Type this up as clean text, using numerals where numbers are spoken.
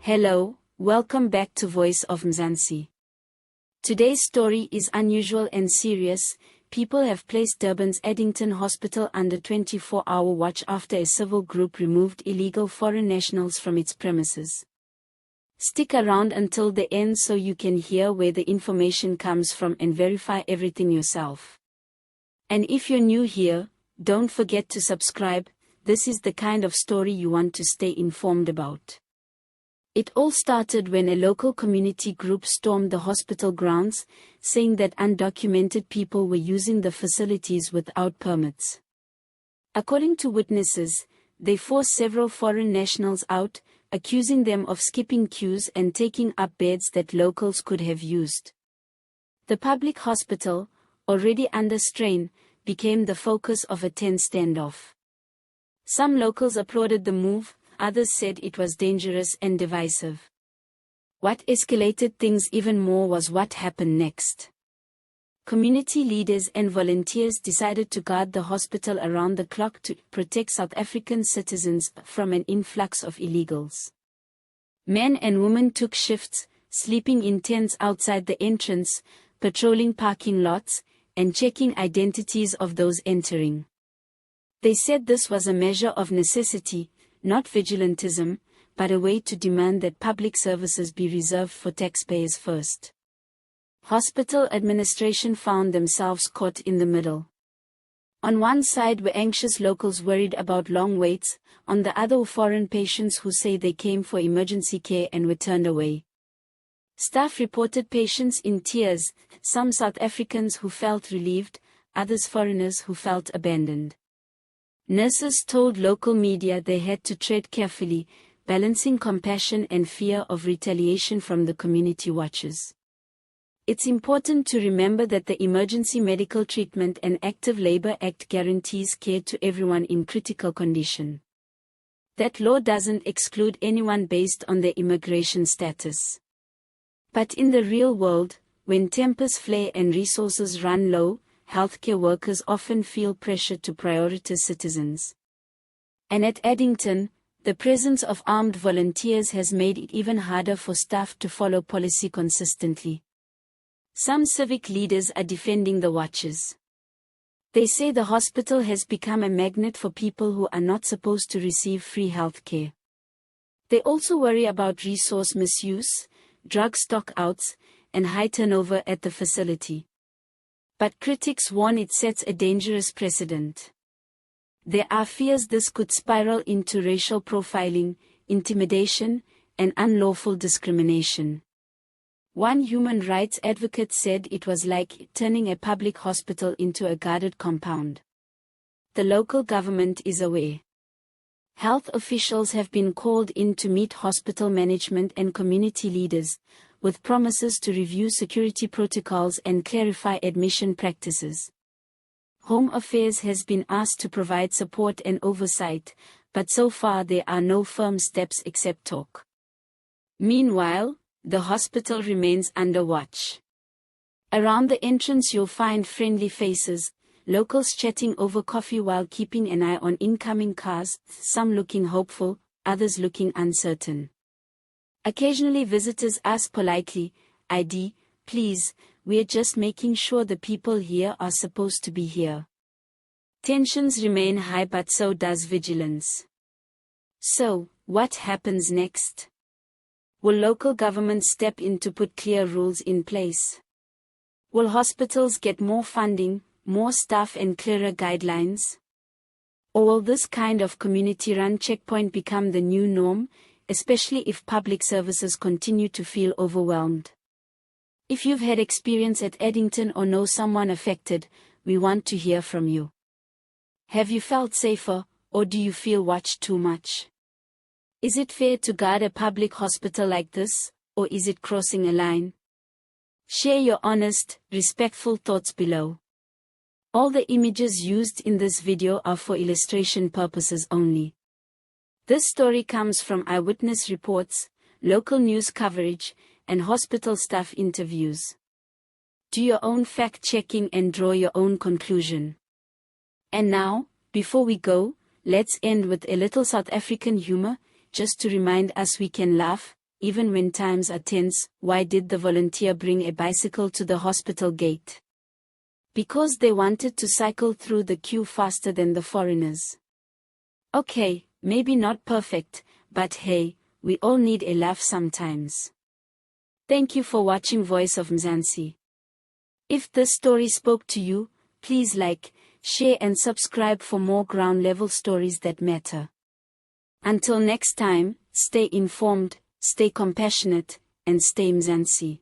Hello, welcome back to Voice of Mzansi. Today's story is unusual and serious. People have placed Durban's Addington hospital under 24-hour watch after a civil group removed illegal foreign nationals from its premises. Stick around until the end so you can hear where the information comes from and verify everything yourself. And if you're new here, don't forget to subscribe. This is the kind of story you want to stay informed about. It all started when a local community group stormed the hospital grounds, saying that undocumented people were using the facilities without permits. According to witnesses, they forced several foreign nationals out, accusing them of skipping queues and taking up beds that locals could have used. The public hospital, already under strain, became the focus of a tense standoff. Some locals applauded the move. Others said it was dangerous and divisive. What escalated things even more was what happened next. Community leaders and volunteers decided to guard the hospital around the clock to protect South African citizens from an influx of illegals. Men and women took shifts, sleeping in tents outside the entrance, patrolling parking lots, and checking identities of those entering. They said this was a measure of necessity, not vigilantism, but a way to demand that public services be reserved for taxpayers first. Hospital administration found themselves caught in the middle. On one side were anxious locals worried about long waits, on the other were foreign patients who say they came for emergency care and were turned away. Staff reported patients in tears, some South Africans who felt relieved, others foreigners who felt abandoned. Nurses told local media they had to tread carefully, balancing compassion and fear of retaliation from the community watchers. It's important to remember that the Emergency Medical Treatment and Active Labor Act guarantees care to everyone in critical condition. That law doesn't exclude anyone based on their immigration status. But in the real world, when tempers flare and resources run low, healthcare workers often feel pressure to prioritize citizens. And at Addington, the presence of armed volunteers has made it even harder for staff to follow policy consistently. Some civic leaders are defending the watchers. They say the hospital has become a magnet for people who are not supposed to receive free healthcare. They also worry about resource misuse, drug stockouts, and high turnover at the facility. But critics warn it sets a dangerous precedent. There are fears this could spiral into racial profiling, intimidation, and unlawful discrimination. One human rights advocate said it was like turning a public hospital into a guarded compound. The local government is aware. Health officials have been called in to meet hospital management and community leaders, with promises to review security protocols and clarify admission practices. Home Affairs has been asked to provide support and oversight, but so far there are no firm steps except talk. Meanwhile, the hospital remains under watch. Around the entrance you'll find friendly faces, locals chatting over coffee while keeping an eye on incoming cars, some looking hopeful, others looking uncertain. Occasionally visitors ask politely, "ID, please, we're just making sure the people here are supposed to be here." Tensions remain high, but so does vigilance. So, what happens next? Will local governments step in to put clear rules in place? Will hospitals get more funding, more staff and clearer guidelines? Or will this kind of community-run checkpoint become the new norm, especially if public services continue to feel overwhelmed? If you've had experience at Addington or know someone affected, we want to hear from you. Have you felt safer, or do you feel watched too much? Is it fair to guard a public hospital like this, or is it crossing a line? Share your honest, respectful thoughts below. All the images used in this video are for illustration purposes only. This story comes from eyewitness reports, local news coverage, and hospital staff interviews. Do your own fact-checking and draw your own conclusion. And now, before we go, let's end with a little South African humor, just to remind us we can laugh, even when times are tense. Why did the volunteer bring a bicycle to the hospital gate? Because they wanted to cycle through the queue faster than the foreigners. Okay, maybe not perfect, but hey, we all need a laugh sometimes. Thank you for watching Voice of Mzansi. If this story spoke to you, please like, share and subscribe for more ground-level stories that matter. Until next time, stay informed, stay compassionate, and stay Mzansi.